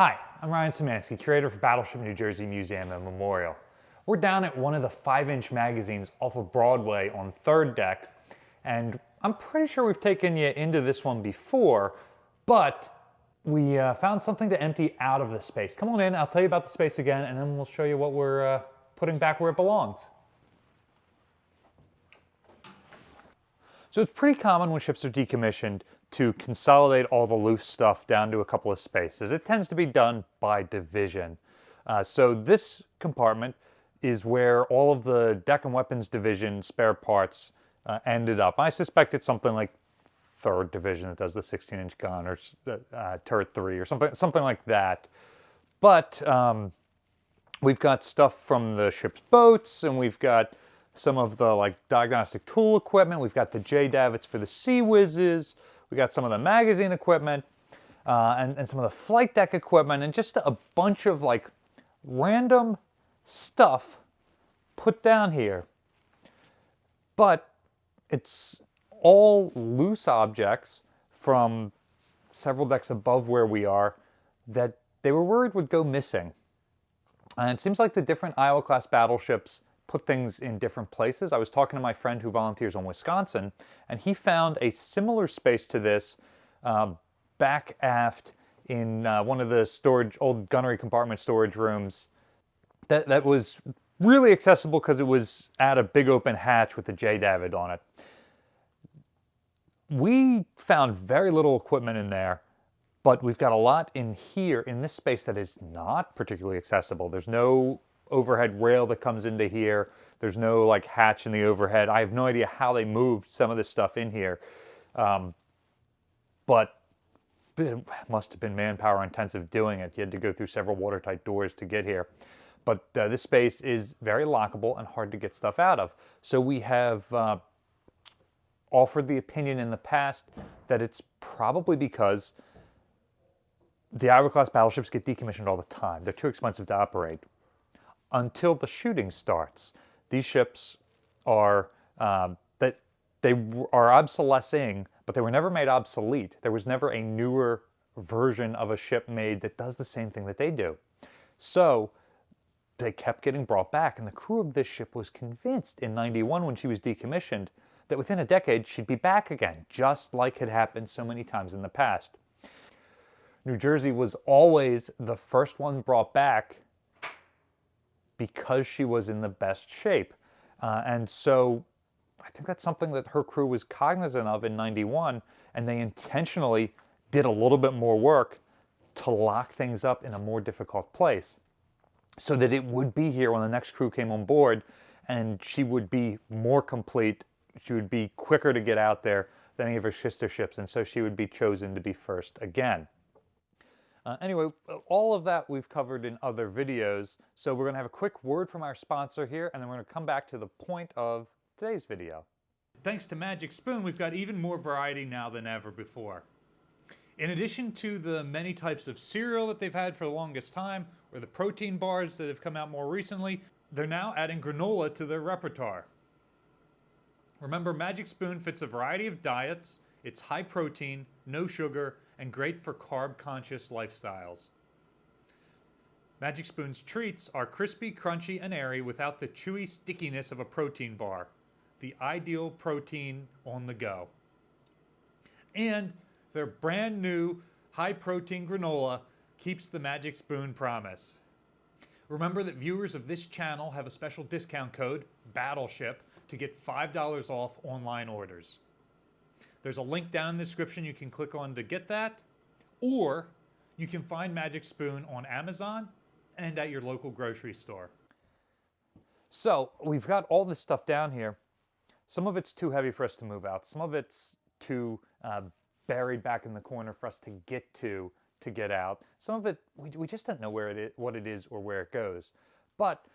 Hi, I'm Ryan Szymanski, curator for Battleship New Jersey Museum and Memorial. We're down at one of the 5-inch magazines off of Broadway on 3rd deck, and I'm pretty sure we've taken you into this one before, but we found something to empty out of the space. Come on in, I'll tell you about the space again, and then we'll show you what we're putting back where it belongs. So it's pretty common when ships are decommissioned to consolidate all the loose stuff down to a couple of spaces. It tends to be done by division. So this compartment is where all of the deck and weapons division spare parts ended up. I suspect it's something like 3rd Division that does the 16-inch gun, or Turret 3 or something like that. But we've got stuff from the ship's boats, and we've got some of the diagnostic tool equipment. We've got the J-davits for the Sea Whizzes. We got some of the magazine equipment and some of the flight deck equipment, and just a bunch of random stuff put down here. But it's all loose objects from several decks above where we are that they were worried would go missing. And it seems like the different Iowa-class battleships put things in different places. I was talking to my friend who volunteers on Wisconsin, and he found a similar space to this back aft in one of the old gunnery compartment storage rooms that was really accessible because it was at a big open hatch with a J-davit on it. We found very little equipment in there, but we've got a lot in here in this space that is not particularly accessible. There's no overhead rail that comes into here. There's no hatch in the overhead. I have no idea how they moved some of this stuff in here, but it must have been manpower intensive doing it. You had to go through several watertight doors to get here. But this space is very lockable and hard to get stuff out of. So we have offered the opinion in the past that it's probably because the Iowa-class battleships get decommissioned all the time. They're too expensive to operate. Until the shooting starts, these ships are obsolescing, but they were never made obsolete. There was never a newer version of a ship made that does the same thing that they do. So they kept getting brought back, and the crew of this ship was convinced in '91 when she was decommissioned that within a decade she'd be back again, just like had happened so many times in the past. New Jersey was always the first one brought back because she was in the best shape. And so I think that's something that her crew was cognizant of in '91, and they intentionally did a little bit more work to lock things up in a more difficult place so that it would be here when the next crew came on board, and she would be more complete. She would be quicker to get out there than any of her sister ships, and so she would be chosen to be first again. Anyway, all of that we've covered in other videos, so we're going to have a quick word from our sponsor here, and then we're going to come back to the point of today's video. Thanks to Magic Spoon, we've got even more variety now than ever before. In addition to the many types of cereal that they've had for the longest time, or the protein bars that have come out more recently, they're now adding granola to their repertoire. Remember, Magic Spoon fits a variety of diets. It's high protein, no sugar, and great for carb-conscious lifestyles. Magic Spoon's treats are crispy, crunchy, and airy without the chewy stickiness of a protein bar. The ideal protein on the go. And their brand new high-protein granola keeps the Magic Spoon promise. Remember that viewers of this channel have a special discount code, Battleship, to get $5 off online orders. There's a link down in the description you can click on to get that, or you can find Magic Spoon on Amazon and at your local grocery store. So we've got all this stuff down here. Some of it's too heavy for us to move out. Some of it's too buried back in the corner for us to get out. Some of it, we just don't know where it is, what it is, or where it goes. But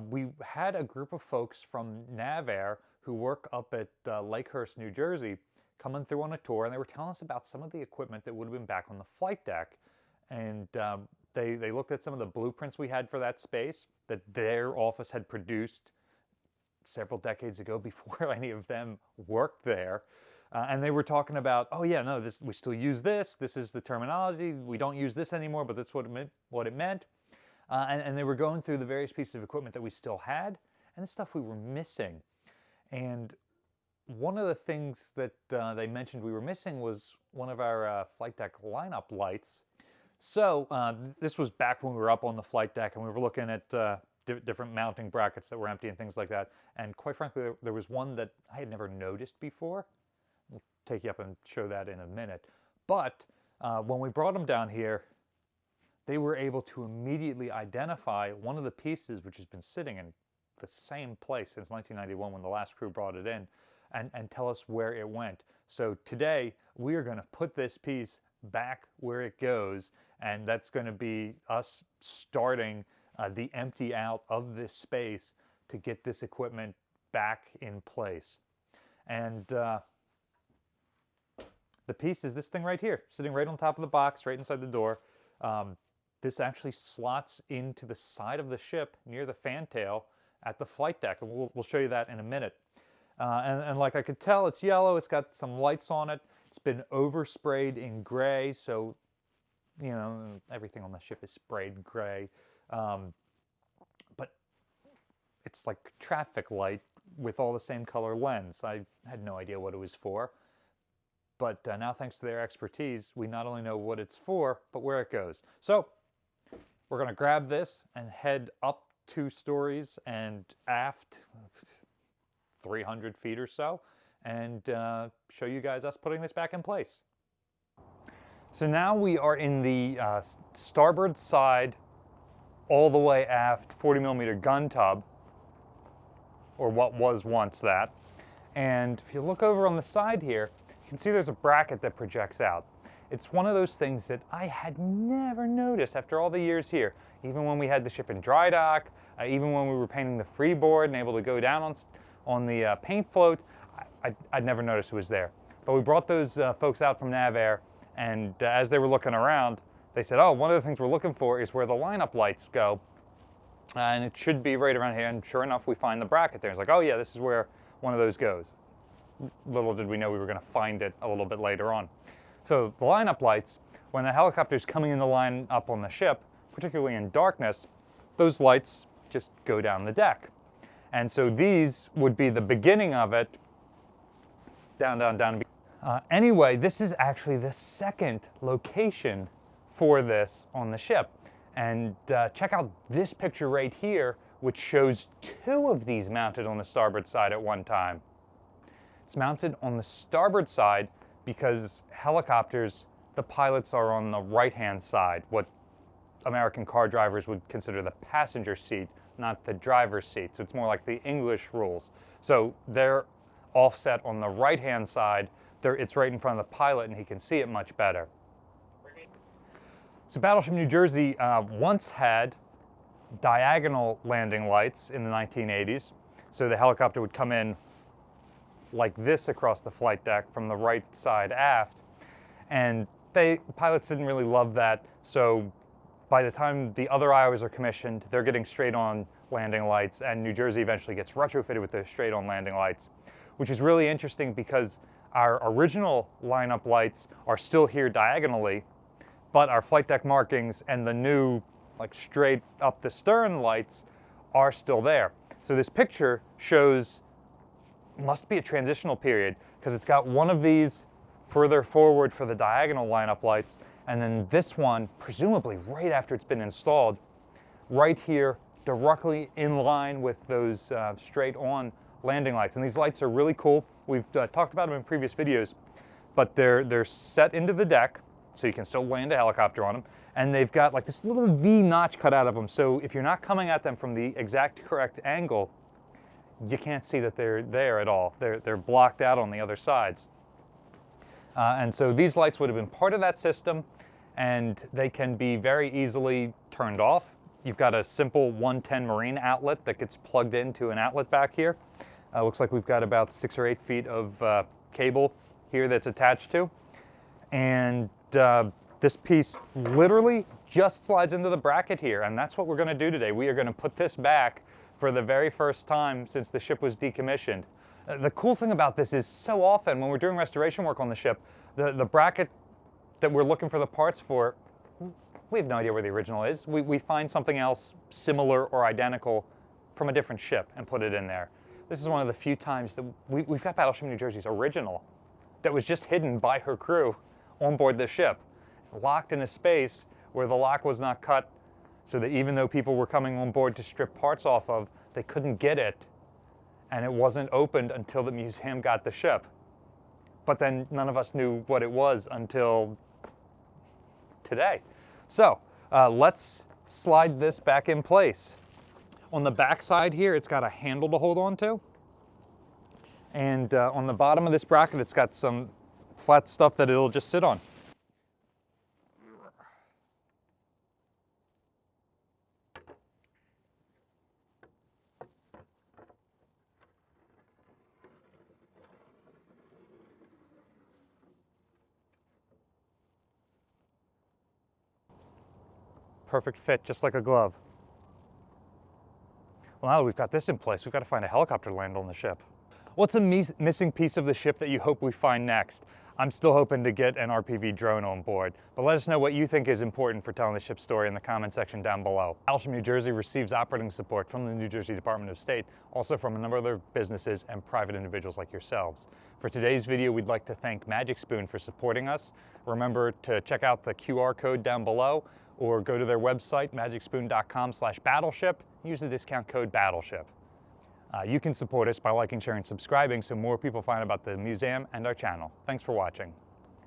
we had a group of folks from NavAir who work up at Lakehurst, New Jersey, coming through on a tour, and they were telling us about some of the equipment that would have been back on the flight deck. And they looked at some of the blueprints we had for that space that their office had produced several decades ago before any of them worked there. And they were talking about, oh yeah, no, this, we still use this. This is the terminology. We don't use this anymore, but that's what it meant. And they were going through the various pieces of equipment that we still had and the stuff we were missing. And one of the things that they mentioned we were missing was one of our flight deck lineup lights. So this was back when we were up on the flight deck and we were looking at different mounting brackets that were empty and things like that. And quite frankly, there was one that I had never noticed before. We'll take you up and show that in a minute. But when we brought them down here, they were able to immediately identify one of the pieces which has been sitting in the same place since 1991 when the last crew brought it in, and tell us where it went. So today, we are going to put this piece back where it goes, and that's going to be us starting the empty out of this space to get this equipment back in place. And the piece is this thing right here, sitting right on top of the box, right inside the door. This actually slots into the side of the ship near the fantail at the flight deck, and we'll show you that in a minute. And like I could tell, it's yellow, it's got some lights on it, it's been oversprayed in gray, so, you know, everything on the ship is sprayed gray. But it's like traffic light with all the same color lens. I had no idea what it was for. But now, thanks to their expertise, we not only know what it's for, but where it goes. So we're going to grab this and head up 2 stories and aft 300 feet or so, and show you guys us putting this back in place. So now we are in the starboard side, all the way aft 40mm gun tub, or what was once that. And if you look over on the side here, you can see there's a bracket that projects out. It's one of those things that I had never noticed after all the years here. Even when we had the ship in dry dock, even when we were painting the freeboard and able to go down on the paint float, I'd never noticed it was there. But we brought those folks out from NavAir, and as they were looking around, they said, oh, one of the things we're looking for is where the lineup lights go. And it should be right around here. And sure enough, we find the bracket there. It's like, oh yeah, this is where one of those goes. Little did we know we were going to find it a little bit later on. So the lineup lights, when the helicopter's coming in the line up on the ship, particularly in darkness, those lights just go down the deck. And so these would be the beginning of it, down, down, down. Anyway, this is actually the second location for this on the ship. And check out this picture right here, which shows 2 of these mounted on the starboard side at one time. It's mounted on the starboard side because helicopters, the pilots are on the right-hand side, what American car drivers would consider the passenger seat, not the driver's seat. So it's more like the English rules. So they're offset on the right-hand side. It's right in front of the pilot, and he can see it much better. So Battleship New Jersey once had diagonal landing lights in the 1980s. So the helicopter would come in like this across the flight deck from the right side aft. And pilots didn't really love that. So by the time the other Iowas are commissioned, they're getting straight on landing lights, and New Jersey eventually gets retrofitted with the straight on landing lights, which is really interesting because our original lineup lights are still here diagonally, but our flight deck markings and the new, like, straight up the stern lights are still there. So this picture shows, must be a transitional period, because it's got one of these further forward for the diagonal lineup lights, and then this one, presumably right after it's been installed, right here, directly in line with those straight on landing lights. And these lights are really cool. We've talked about them in previous videos, but they're set into the deck, so you can still land a helicopter on them. And they've got like this little V notch cut out of them, so if you're not coming at them from the exact correct angle, you can't see that they're there at all. They're blocked out on the other sides. And so these lights would have been part of that system, and they can be very easily turned off. You've got a simple 110 marine outlet that gets plugged into an outlet back here. Looks like we've got about 6 or 8 feet of cable here that's attached to. And this piece literally just slides into the bracket here, and that's what we're going to do today. We are going to put this back for the very first time since the ship was decommissioned. The cool thing about this is so often when we're doing restoration work on the ship, the bracket that we're looking for the parts for, we have no idea where the original is. We find something else similar or identical from a different ship and put it in there. This is one of the few times that we've got Battleship New Jersey's original that was just hidden by her crew on board the ship, locked in a space where the lock was not cut, so that even though people were coming on board to strip parts off of, they couldn't get it, and it wasn't opened until the museum got the ship. But then none of us knew what it was until today. So let's slide this back in place. On the back side here, it's got a handle to hold on to. And on the bottom of this bracket, it's got some flat stuff that it'll just sit on. Perfect fit, just like a glove. Well, now that we've got this in place, we've got to find a helicopter to land on the ship. What's a missing piece of the ship that you hope we find next? I'm still hoping to get an RPV drone on board, but let us know what you think is important for telling the ship's story in the comment section down below. Battleship New Jersey receives operating support from the New Jersey Department of State, also from a number of other businesses and private individuals like yourselves. For today's video, we'd like to thank Magic Spoon for supporting us. Remember to check out the QR code down below, or go to their website, magicspoon.com/battleship, use the discount code BATTLESHIP. You can support us by liking, sharing, and subscribing so more people find out about the museum and our channel. Thanks for watching.